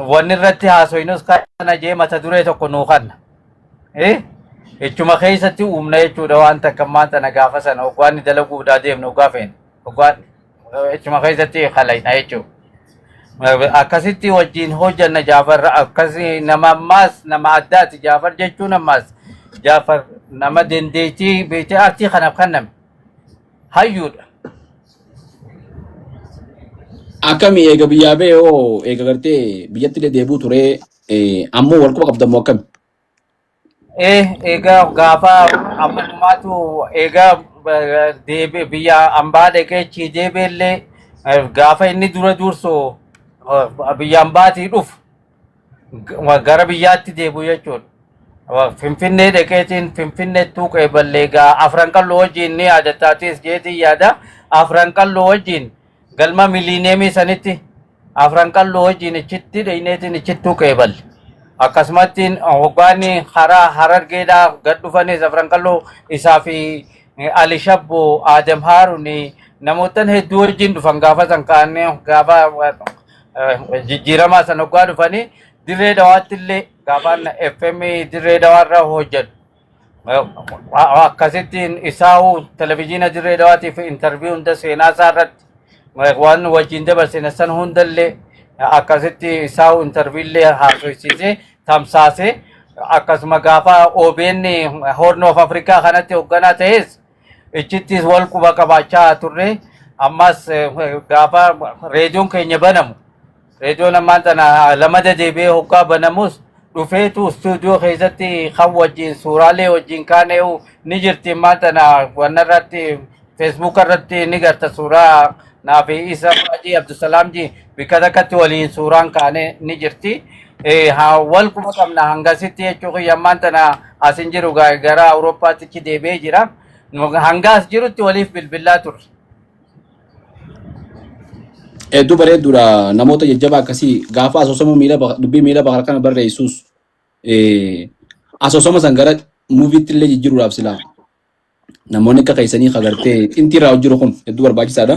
wanni irratti haasoinus kana jee mata duree tokko nuu kanna. Jechuma keessatti uumna jechuudha waan takka ammaan tana gaafa sana hoggaan dalaguudhaa deemnu gaafeen hoggaan jechuma keessatti kalayna jechuudha. Akkasitti wajjin hojjanna Jaafar akkasii nama ammaas nama addaati Jaafar jechuun ammaas Jaafar nama dandeettii beektee artii kanaaf kenname hayyuudha. Akkami eega biyyaa ba'e hoo eega gartee biyyatti deebi'u ture ammoo wal quba qabdamoo akkami? Egaa gaafa ammanumaatu egaa biyya ambaa dhaqeechi deebi'ellee gaafa inni dura dursu biyya ambaatii dhufu gara biyyaatti deebi'u jechuudha. Finfinnee dhaqeetiin Finfinneettuu qeeballee egaa afran qalloo wajjin ni yaadattaatis jeetii yaada afran qalloo wajjin galma miliineemii sanitti afran qalloo wajjin ichitti dhayneetiin ichittuu qeeballe. Akkasumattiin hoggaan karaa Harargeedhaa gad dhufanis afran qalloo isaa fi Ali Shabbo Adam Haarun namootan hedduu wajjin dhufan gaafa san kaa'anii gaafa jijjiiramaa san hoggaa dhufanii dirree dawaatti illee gaafaan FM dirree dawaarra hojjetu. Akkasittiin isaa'uu televizyiina dirree dawaatiif intarviyuu hunda seenaa isaa irratti waan wajjin dabarsine san hundallee akkasitti isaa'uu intarviillee haasofsiisee tamsaasee akkasuma gaafa OBN Horn of Africa kanatti hoogganaa ta'es ichittis wal quba qabaachaa turre ammas gaafa reediyoon keenya banamu reediyoon ammaan tana lama deebi'ee hoggaa banamus dhufeetu istuudiyoo keessatti kan wajjin suuraalee wajjin kaanee ni jirti ammaan tana wanarratti Facebook irratti ni garta suuraa naafi isa Haji Abdusalaam ji bika takkatti waliin suuraan kaane ni jirti. Wal quba qabna hangasitti jechuun yammaan tana asin jiru gara Awurooppaatti deebi'ee jira. Hangaas jirutti waliif bilbilaa turre. Hedduu bareedduudha namoota jajjabaa akkasii gaafa asoosama dubbii miila bakar kana barreessuus asoosama san gara muuviitti illee jijjiiruudhaaf silaa namoonni akka keessanii agartee xintiirraa hojjiru kun hedduu barbaachisaadha.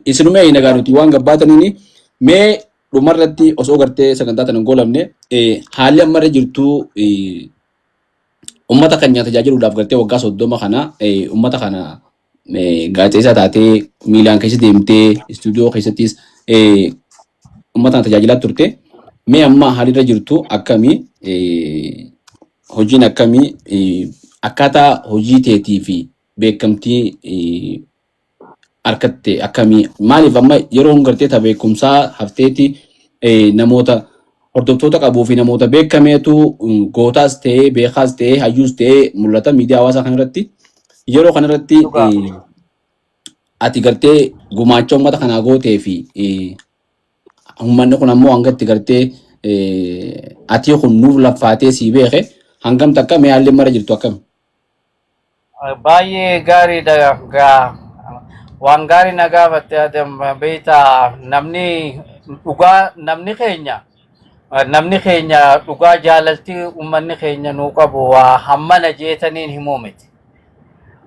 Isinumee hin agaanuti waan gabbaataniini mee dhumarratti osoo gartee sagantaa tan hin goolamne haalli ammarra jirtu ummata keenya tajaajiluudhaaf gartee waggaa 30 kana ummata kana gaazexeessaa taatee miilaan keessa deemtee istuudiyoo keessattis ummata tajaajilaa turte mee amma haalirra jirtu akkamii hojiin akkamii akkaataa hojii teetii fi beekamtii harkatte akkamii maaliif amma yeroo gartee ta beekumsaa hafteeti namoota hordoftoota qabuu fi namoota beekameetu gootaas ta'ee beekaas ta'ee hayyuus ta'ee mul'ata miidiyaa hawaasaa kanarratti yeroo kanarratti ati gartee gumaacha uummata kanaa gootee fi uummanni kun ammoo hangatti gartee ati kun nuuf laffaatee sii beeke hangam takka mee haalli mara jirtu akkam? Baay'ee gaariidha. Waan gaarii na gaafatte Adam beektaa namni dhugaa namni keenya dhugaa jaalaltii uummanni keenya nuu qabu waa hammana jeetaniin himuu miti.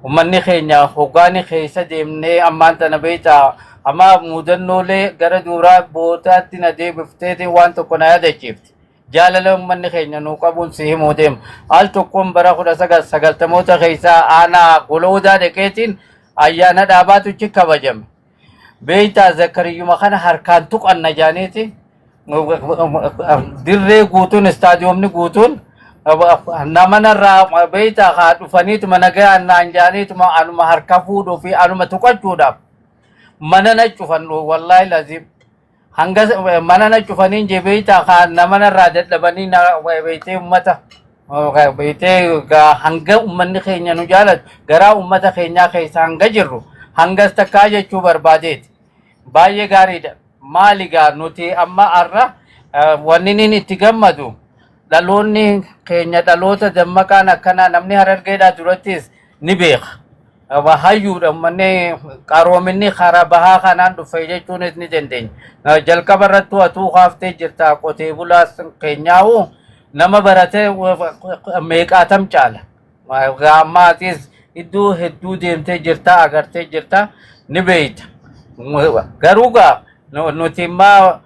ummanni keenya hoggaani keessa deemnee ammaan tana beektaa amma mudannoolee gara duraa bootaatti na deebifteeti waan tokko na yaadachiifti. Jaalala ummanni keenya nuu qabuun si himuu deema. Al tokkoon bara 1990 keessaa aanaa goloodaa dhaqeetiin ayyaana dhaabaatu chi kabajame. Beektaa Zakariyyuma kana harkaan tuqanna jaaniiti. Dirree guutuun istaadiyoomni guutuun namanarraa beektaa haa dhufaniituma nagaan naan jaaniituma anuma harka fuudhuu fi anuma tuqachuudhaaf mana na cufannu wallaahi laziim hanga mana na cufaniin jee beektaa haa namanarraa dadhabanii na beektee ummata beektee hanga ummanni keenya nu jaalatu garaa ummata keenyaa keessa hanga jirru hangas takkaa jechuu barbaadeeti baay'ee gaariidha. Maaligaa nuti amma har'a wanni itti gammadu dhaloonni keenya dhaloota dammaqaan akkanaa namni Harargeedhaa durattis ni beeka. Hayyuudha manni qaroominni karaa bahaa kanaan dhufe jechuunis ni dandeenya. Jalqaba irratti watuu haaftee jirta qotee bulaas keenyaa'u nama baratee meeqaatam caala. Gammaatis iddoo hedduu deemtee jirta agartee jirta ni beeyta. Garuu gaa nuti immoo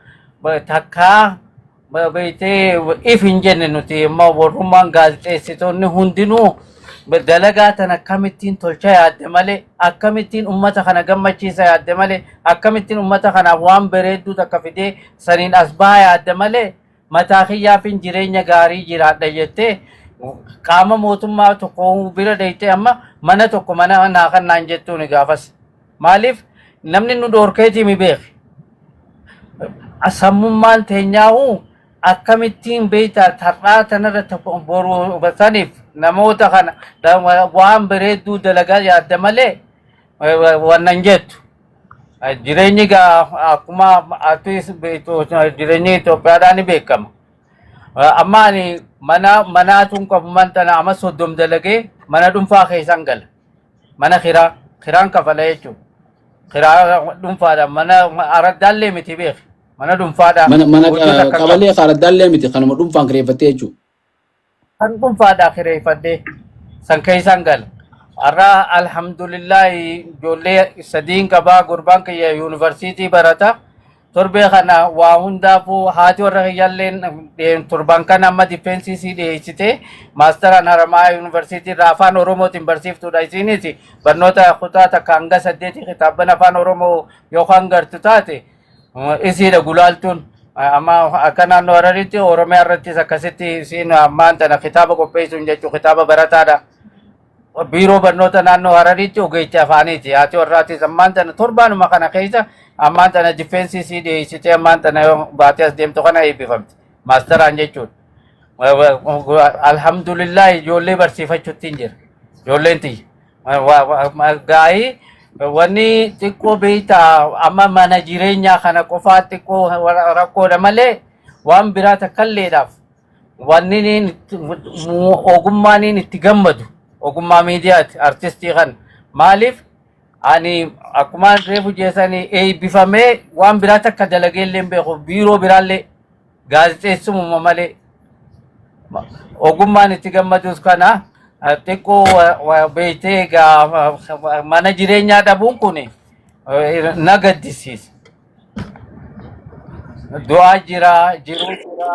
takkaa beektee if hin jenne nuti immoo warrummaan gaazexeessitoonni hundinuu dalagaa tan akkamittiin tolcha yaadde malee akkamittiin ummata kana gammachiisa yaadde malee akkamittiin ummata kanaaf waan bareedduu takka fidee saniin as baha yaadde malee mataa kiyyaafin jireenya gaarii jiraadha jettee qaama mootummaa tokko bira deeytee amma mana tokko mana naa kannaan jettuuni gaafas maaliif namni nu dhoorkeetii mi beeki. Sammummaan teenyaa'u akkamittiin beektaa tarraa tanarratti boru saniif namoota kana waan bareedduu dalagaa yaadda malee wannan jettu. Jireenyi akkuma atis jireenyi Itoophiyaadhaan ni beekama. Amma ani manaatuun qabu mantana amma 30 dalagee mana dhuunfaa keessan gala. Mana kiraan kafala jechuudha. Kiraa dhuunfaadhaan mana araddaallee miti beeki. Mana dhuunfaadhaan. Mana qabalee araddaallee miti kanuma dhuunfaan kireeffattee jechuudha. Kan dhuunfaadhaan kireeffadhee san keessan gala. Har'a alhamdulillah ijoollee sadiin qabaa gurbaan kiyya yuunivarsiitii barata. Torbee kana waa hundaafuu haati warra kiyyaalleen torban kana amma difeensisii dhiyeessite maasteraan Haramaa yuunivarsiitii irraa afaan Oromootiin barsiiftuudha. Isinis barnoota kutaa takka hanga 8 kitaabban afaan Oromoo yookaan gartu taate isiidha gulaaltuun. Amma akka naannoo Hararitti Oromiyaa irrattis akkasitti isiin ammaan tana kitaaba qopheessuun jechuun kitaaba barataadha. Biiroo barnoota naannoo Hararitti ogeetti afaaniiti. Haati warraatis ammaan tana torbaanuma kana keessa ammaan tana difeensisii dhiyeessitee ammaan tana yoo baatee as deemtu kana eebbifamti. Maasteraan jechuudha. Alhamdulillah ijoollee barsiifachuutti hin jira. Ijoolleen tiyya. Gaa'ii wanni xiqqoo beektaa amma mana jireenyaa kana qofaa xiqqoo rakkoodha malee waan biraa takkalleedhaaf wanni ogummaan itti gammadu ogummaa miidiyaati artistii kan maaliif ani akkuma reefu jeesanii eebbifamee waan biraa takka dalageellee hin beeku biiroo biraallee gaazexeessumuma malee ogummaan itti gammadus kana xiqqoo beektee mana jireenyaa dhabuun kun na gaddisiisa. Du'aa jira, jiruu jira,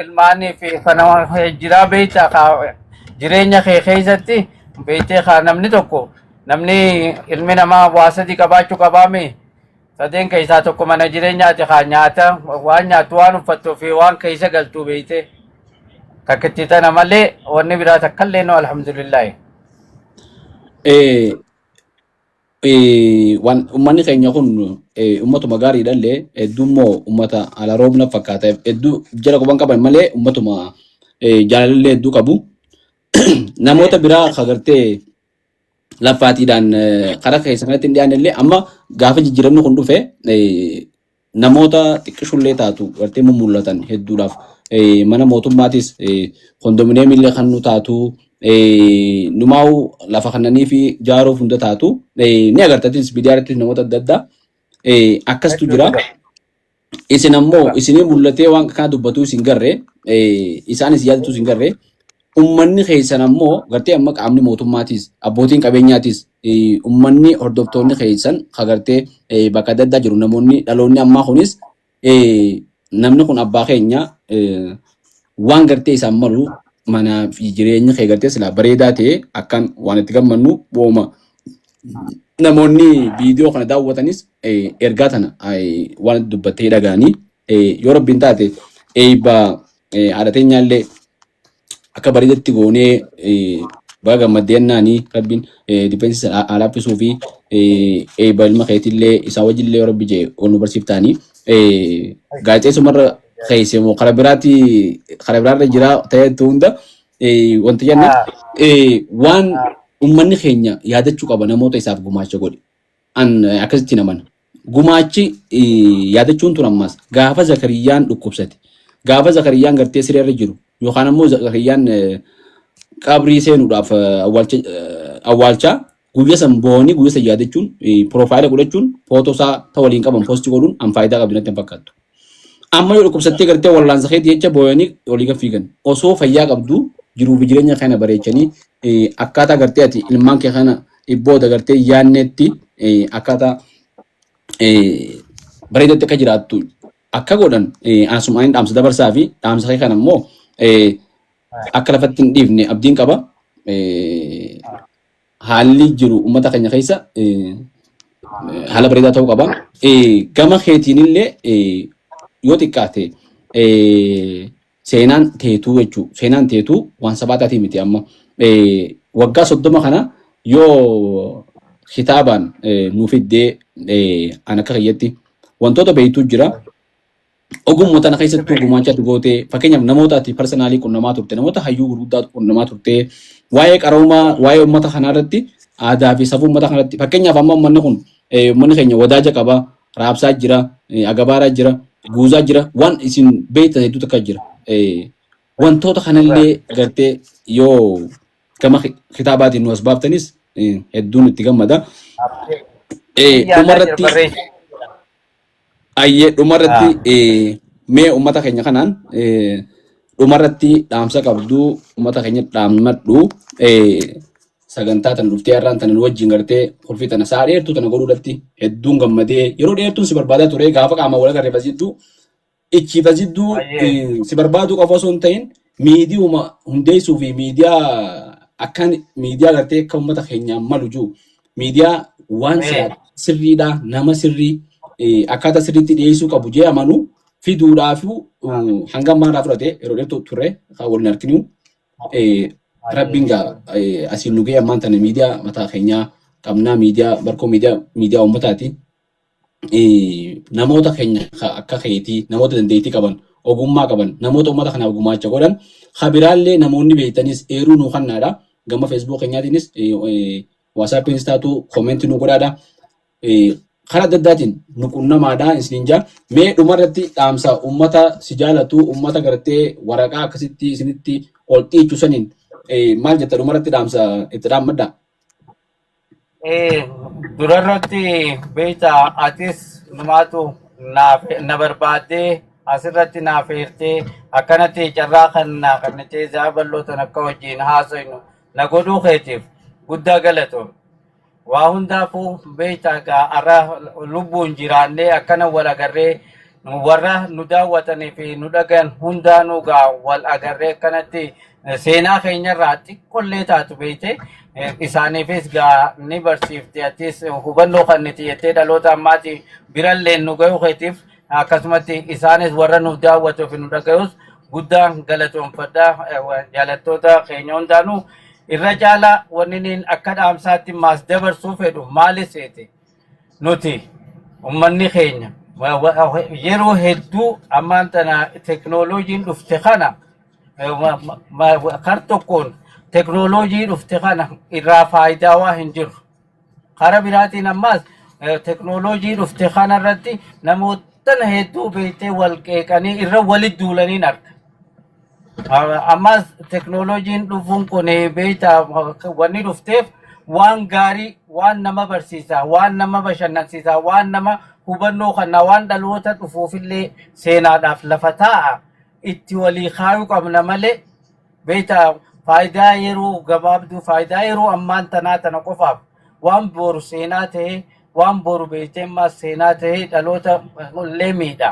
ilmaanii fi kana jira beektaa jireenya kee keessatti beektee namni tokko namni ilmi namaa waa sadii qabaachuu qabaame sadeen keessaa tokko mana jireenyaati nyaata waan nyaatu waan uffattuu fi waan keessa galtuu beektee. Kakkitti tana malee wanni biraa takkallee no alhamdulillah. Uummanni keenya kun uummatuma gaariidhallee heddummoo uummata ala roobna fakkaata hedduu jala quban qaban malee uummatuma jaalallee hedduu qabu. Namoota biraa agartee lafaatiidhaan karaa keessa kanatti hin dhiyaannellee amma gaafa jijjiiramni kun dhufe namoota xiqqishullee taatu gartee mul'atan hedduudhaaf. Mana mootummaatis kondominiyeemillee kan nu taatu numaa'u lafa kananii fi jaaruuf hunda taatu ni agartatis miidiyaarrattis namoota adda addaa akkasitu jira. Isin ammoo isinii mul'atee waan kana dubbatuu isin garree isaanis yaadatu isin garree ummanni keessan ammoo gartee amma qaamni mootummaatis abbootiin qabeenyaatis ummanni hordoftoonni keessan kagartee bakka adda addaa jiru namoonni dhaloonni ammaa kunis namni kun abbaa keenya waan gartee isaan malu mana fi jireenya kee gartee sila bareedaa ta'e akkan waan itti gammannu booma namoonni viidiyoo kana daawwatanis ergaa tana waan dubbattee dhagaanii yoo rabbiin taate eebba adateenyaallee akka bareedatti goonee baga gammadeennaanii rabbiin difeensi alaaffisuu fi eebba ilma keetillee isaa wajjillee rabbi jee ol nu barsiiftaanii gaazexeessumarra keesse moo karaa biraarra jira ta'etu hunda wanti jenna waan ummanni keenya yaadachuu qaba namoota isaaf gumaacha godhe an akkasitti naman gumaachi yaadachuun tun ammas gaafa Zakariyaan dhukkubsate gaafa Zakariyaan gartee sireerra jiru yookaan ammoo Zakariyaan qabrii seenuudhaaf awwaalchaa guyya san boonii guyya san yaadachuun piroofaayila godhachuun footoo isaa ta waliin qaban poostii godhuun an faayidaa qabdi natti hin fakkaattu. Amma yoo dhukkubsattee gartee wallaansa keetii jecha booyanii olii gad fiigan osoo fayyaa qabdu jiruu fi jireenya kana bareechanii akkaataa gartee ati ilmaan kee kana ibbooda gartee yaannetti akkaataa bareedatti akka jiraattu akka godhan asumaan dhaamsa dabarsaa fi dhaamsa kee kana immoo akka lafatti hin dhiifne abdiin qaba. Haalli jiru uummata keenya keessa haala bareedaa ta'uu qaba. Gama keetiin illee yoo xiqqaate seenaan teetuu jechuudha. Seenaan teetuu waan sabaataatii miti amma waggaa 30 kana yoo kitaabaan nuuf fiddee an akka kiyyatti wantoota beektuu jira. Ogummaa tana keessattuu gumaachatti gootee fakkeenyaaf namoota ati parsanaalii qunnamaa turte namoota hayyuu gurguddaa qunnamaa turte waa'ee qaroomaa waa'ee uummata kanaa irratti aadaa fi safuu uummata kanatti fakkeenyaaf amma uummanni kun uummanni keenya wadaaja qaba raabsaa jira agabaaraa jira guuzaa jira waan isin beektan hedduutu akka jira wantoota kanallee gartee yoo gama kitaabaatiin nu as baaftanis hedduun itti gammada. Dhumarratti ayyee dhumarratti mee uummata keenya kanaan dhumarratti dhaamsa qabdu uummata keenya dhaammadhu sagantaa tan dhuftee har'aan tan wajjin gartee kolfii tana sa'a dheertuu tana godhuudhatti hedduun gammadee yeroo dheertuun si barbaadaa ture gaafa qaama wal agarree fasidduu ichi fasidduu si barbaaduu qofa osoo hin ta'in miidiyaa hundeessuu fi miidiyaa akkan miidiyaa gartee akka uummata keenyaan malu jiru miidiyaa waan sirriidha nama sirrii akkaataa sirriitti dhiyeessuu qabu jee amanu fiduudhaaf hanga ammaarraa fudhate yeroo dheertuu ture kan waliin arginu rabbiin asiin nu ga'e ammaan tana miidiyaa mataa keenyaa qabnaa miidiyaa barkoo miidiyaa uummataati. Namoota keenya akka keetii namoota dandeettii qaban ogummaa qaban namoota uummata kanaaf gumaacha godhan habiraallee namoonni beektanis eeruu nuu kannaadha gama feesbuuk keenyaatiinis waasaappiinis taatu koomentii nu godhaadha. Karaa adda addaatiin nu qunnamaadha isiniin jaa mee dhumarratti dhaamsa uummata si jaalatu uummata gartee waraqaa akkasitti isinitti ol dhiichu saniin maal jetta dhumarratti dhaamsa itti dhaammadda? Durarratti beekta atis numaatu na barbaadee asirratti naaf heertee akkanatti carraa kan ceesaa bal'ootan akka wajjin haasofnu na godhuu keetiif guddaa galatoom. Waa hundaafuu beektaa arra lubbuun jiraannee akkana wal agarree warra nu daawwatanii fi nu dhagayan hundaanuu wal agarree akkanatti seenaa keenyarraa xiqqollee taatu beekte isaaniifis ni barsiifte atis hubannoo kan nuti jettee dhaloota ammaati birallee nu gahuu keetiif akkasumatti isaanis warra nu daawwatuu fi nu dhagayus guddaan galatoomfadhaa jaalattoota keenya hundaanuu. Irra caalaa wanni akka dhaamsaatti maas dabarsuu fedhu maalis seete nuti uummanni keenya yeroo hedduu ammaan tana teknooloojiin dhufte kana kar tokkoon teknooloojii dhufte kana irraa faayidaa waa hin jiru. Kara biraatiin ammaas teknooloojii dhufte kana irratti namoota hedduu beektee wal qeeqanii irra walit duulaniin arga. Ammas teknooloojiin dhufuun kun beektaa wanni dhufteef waan gaarii waan nama barsiisa waan nama bashannansiisa waan nama hubannoo kannaa waan dhaloota dhufuufillee seenaadhaaf lafa taa'a itti walii kaayuu qabna malee beektaa faayidaa yeroo gabaabduu faayidaa yeroo ammaan tana qofaaf waan boru seenaa ta'e waan boru beektemmaa seenaa ta'e dhaloota illee miidha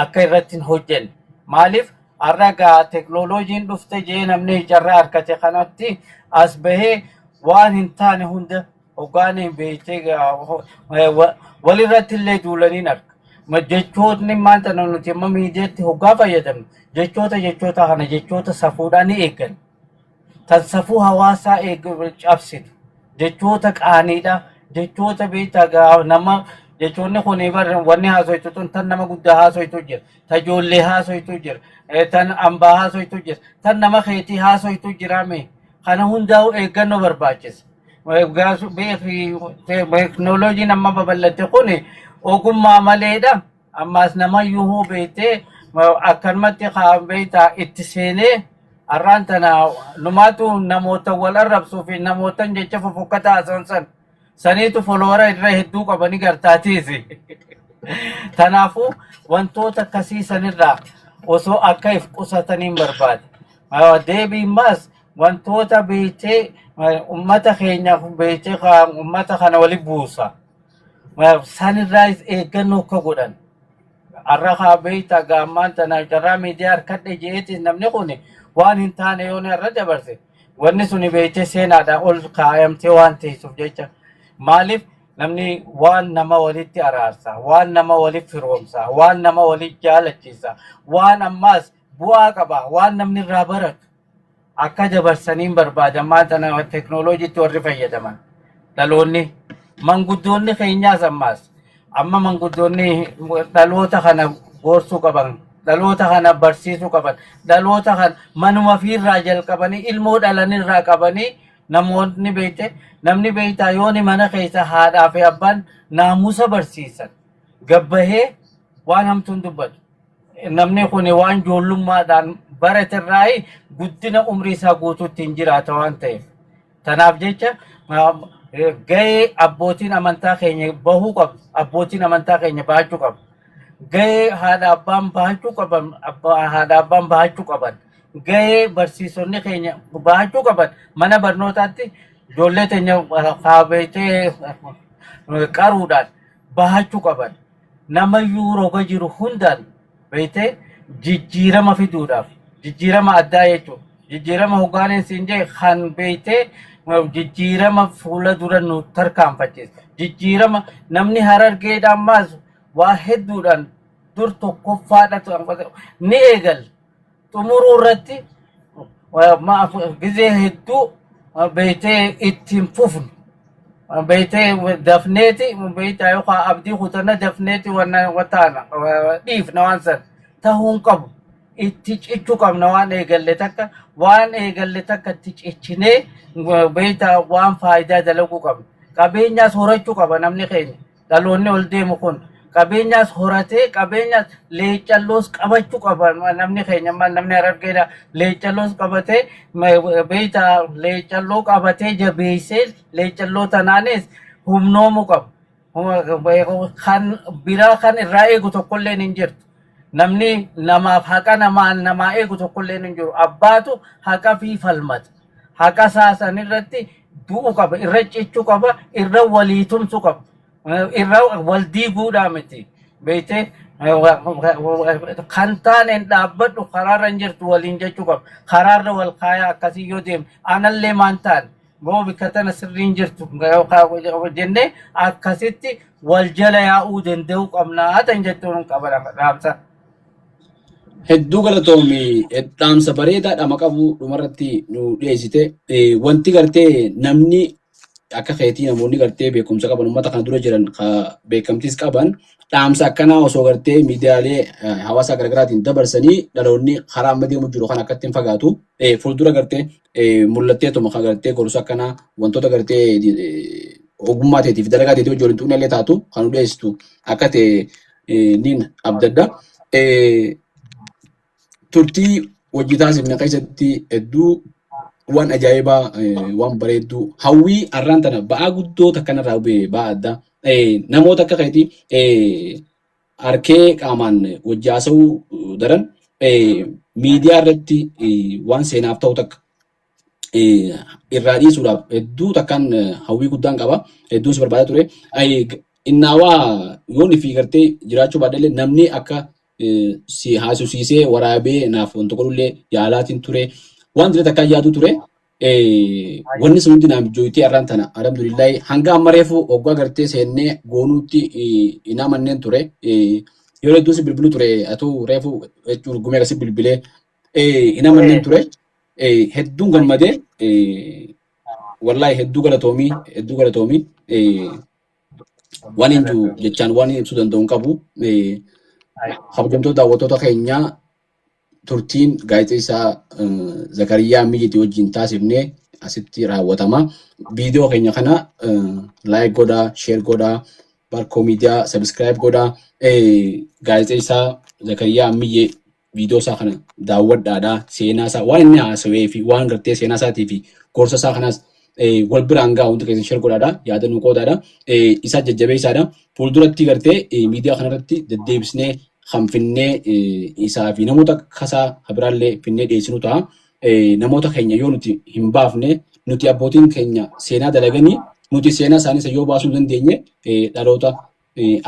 akka irratti hin hojjenne maaliif arragaa teknooloojiin dhufte jee namni carraa harkate kanatti as bahee waan hin taane hunda hoggaan hin beekte walirratti illee duulaniin arga. Jechootni maanta nuti amma miidiyaatti hoggaa fayyadamnu jechoota kana jechoota safuudhaan ni eeggan. Tan safuu hawaasaa cabsitu jechoota qaaniidha jechoota beektaa nama jechoonni kun wanni haasoitu tun tan nama guddaa haasoitu jira ta ijoollee haasoitu jira tan ambaa haasoitu jira tan nama keetii haasoitu jira mee kana hundaa'u eeggannoo barbaachisa. Teknooloojiin amma babal'atte kun ogummaa maleedha ammas namayyuu beektee akkanumatti beektaa itti seenee arraan tana numaatu namoota wal arrabsuu fi namoota jecha fofokkataa haasa'an saniitu folloowara irra hedduu qabanii gartaatiisi. Kanaafuu wantoota akkasii sanirraa osoo akka if qusataniin barbaade. Deebiin maas wantoota beektee ummata keenyaaf beektee ummata kana wali buusa. Sanirraa eeggannoo akka godhan. Arra beektaa gaammaan tana carraa miidiyaa harkadhe jeetiin namni kun waan hin taane yoo irra dabarse wanni suni beektee seenaadhaan ol kaayamtee waan teessuuf jecha. Maaliif namni waan nama walitti araarsa, waan nama walitti firoomsa, waan nama walitti jaalachiisa, waan ammaas bu'aa qaba, waan namni irraa baratu akka dabarsaniin barbaadamaa tana teknooloojiitti warri fayyadaman. Dhaloonni manguddoonni keenyaas ammaas amma manguddoonni dhaloota kana gorsuu qaban, dhaloota kana barsiisuu qaban, dhaloota kana manuma fiirraa jalqabanii ilmoo dhalanirraa qabanii namoonni beekte namni beektaa yooni mana keessa haadhaa fi abbaan naamusa barsiisan gabbahee waan hamtuun dubbatu namni kun waan ijoollummaadhaan baraterraa guddina umrii isaa guutuutti hin jiraata waan ta'eef tanaaf jecha gahee abbootiin amantaa keenya bahuu qabu abbootiin amantaa keenya bahachuu qabu gahee haadha abbaan bahachuu qaban haadha abbaan bahachuu qaban gahee barsiisonni keenya bahachuu qaban mana barnootaatti ijoollee teenya kaabeetee qaruudhaan bahachuu qaban namayyuu roga jiru hundaan beektee jijjiirama fiduudhaaf jijjiirama addaa jechuudha jijjiirama hoggaaniin siin jee kan beektee jijjiirama fuula dura nu tarkaanfachiisa jijjiirama namni Harargeedhaan ammaas waa hedduudhaan dur tokkoffaadha ni eegal xumuruu irratti gizee hedduu beektee ittiin fufnu beektee dafneeti beektaa yookaan abdii kutanna dafneeti wataana dhiifna waan san ta'uun qabu itti cichuu qabna waan eegalle takka itti cichinee beektaa waan faayidaa dalaguu qabna qabeenyaas horachuu qaba namni keenya dhaloonni ol deemu kun qabeenyaas horatee qabeenyaas leecalloos qabachuu qaba namni keenya namni Harargeedha leecalloos qabatee beektaa leecalloo qabatee jabeessee leecalloo tanaanis humnoomuu qaba kan biraa kan irraa eegu tokkollee hin jirtu namni namaaf haqa namaa eegu tokkollee hin jiru abbaatu haqa fi falmata haqa saasan irratti du'u qaba irra cichuu qaba irra walii tumsuu qaba irra wal diiguudhaa miti beektee kan taaneen dhaabbadhu karaarra hin jirtu waliin jechuu qaba karaarra wal kaayaa akkasii yoo deemne anallee maan taane moo bikka tana sirriin jirtu jennee akkasitti wal jala yaa'uu danda'uu qabnaa tan jettuun qaba dhaamsa. Hedduu galatoomi dhaamsa bareedaadha qabu dhumarratti nu dhiyeessite wanti gartee namni akka keetii namoonni gartee beekumsa qaban uummata kana dura jiran beekamtiis qaban dhaamsa akkanaa osoo gartee miidiyaalee hawaasaa garaagaraatiin dabarsanii dhaloonni karaa amma deemu jiru kan akkatti hin fagaatu fuuldura gartee mul'atteetuma kan gartee gorsa akkanaa wantoota gartee ogummaa teetiif dalagaa teetii hojii waliin tuqnallee taatu kan nu dhiyeessitu akka ta'e niin abdadda. Turtii hojii taasifne keessatti hedduu waan ajaa'ibaa waan bareedduu hawwii arraan tana ba'aa guddoo takkanarraa ba'aa addaa namoota akka keetii harkee qaamaan hojii haasa'uu daran miidiyaa irratti waan seenaaf ta'u takka irraa dhiisuudhaaf hedduu takkaan hawwii guddaan qaba. Hedduu si barbaada ture. Innaawaa yoonni fi gartee jiraachuu baadhallee namni akka si haasofsiisee waraabee naaf wanta godhullee yaalaatiin ture. Waan dira takkaan yaadu ture. Wanni sun hundi naaf jooyitee arraan tana alhamdulillah hanga amma reefu oggaa gartee seennee goonuutti hin amanneen ture. Yeroo hedduu si bilbilu ture atuu reefu jechuun gumee akkasii bilbilee hin amanneen ture. Hedduun gammadee wallahi hedduu galatoomii waan hinju jechaan waan ibsuu danda'u hin qabu. Kabajamtoota daawwattoota keenyaa turtiin gaazexeessaa Zakariyaa Miyyiitii wajjin taasifnee asitti raawwatama. Viidiyoo keenya kana laayik godhaa, sheer godhaa, barkoo miidiyaa sabiskiraayib godhaa. Gaazexeessaa Zakariyaa Miyyee viidiyoo isaa kana daawwadhaadha. Seenaa isaa waan inni haasawee fi waan gartee seenaa isaatii fi gorsa isaa kanaas wal biraan gahaa hundi keessan sheer godhaadha. Yaadannoo qoodaadha. Isaa jajjabeessaadha. Fuulduratti gartee miidiyaa kanarratti deddeebisnee kan finnee isaa fi namoota kasaa biraallee finnee dhiyeessinu ta'a. Namoota keenya yoo nuti hin baafne nuti abbootiin keenya seenaa dalaganii nuti seenaa isaanii yoo baasuu dandeenye dhaloota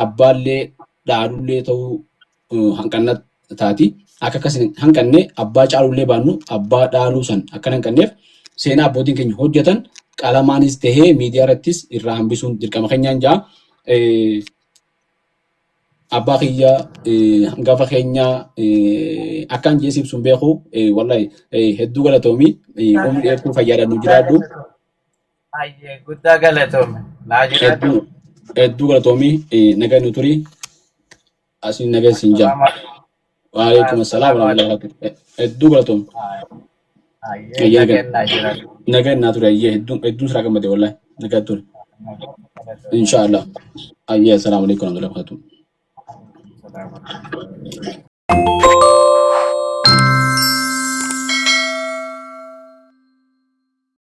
abbaallee dhaadullee ta'uu hanqannaa taati. Akka akkasiin hanqannee abbaa caalullee baannu abbaa dhaaluu san akka hanqanneef seenaa abbootiin keenya hojjetan qalamaanis tahee miidiyaa irrattis irraa hambisuun dirqama keenyaan ja'a. Abbaa kiyya hangafa keenya akkaan jeesif sun beeku wallahi hedduu galatoomii umri dheertuu fayyaadhaan nu jiraadhu. Guddaa galatoome. Hedduu galatoomii nagaa nu turii asiin nagaa siin jaa. Waalaikum assalam warahmatullahi wabarakatuh. Hedduu galatoomii. Nagaa naa ture hedduu siraa gammade wallahi nagaa ture. Inshaallah. Assalamu alaikum warahmatullahi wabarakatuh.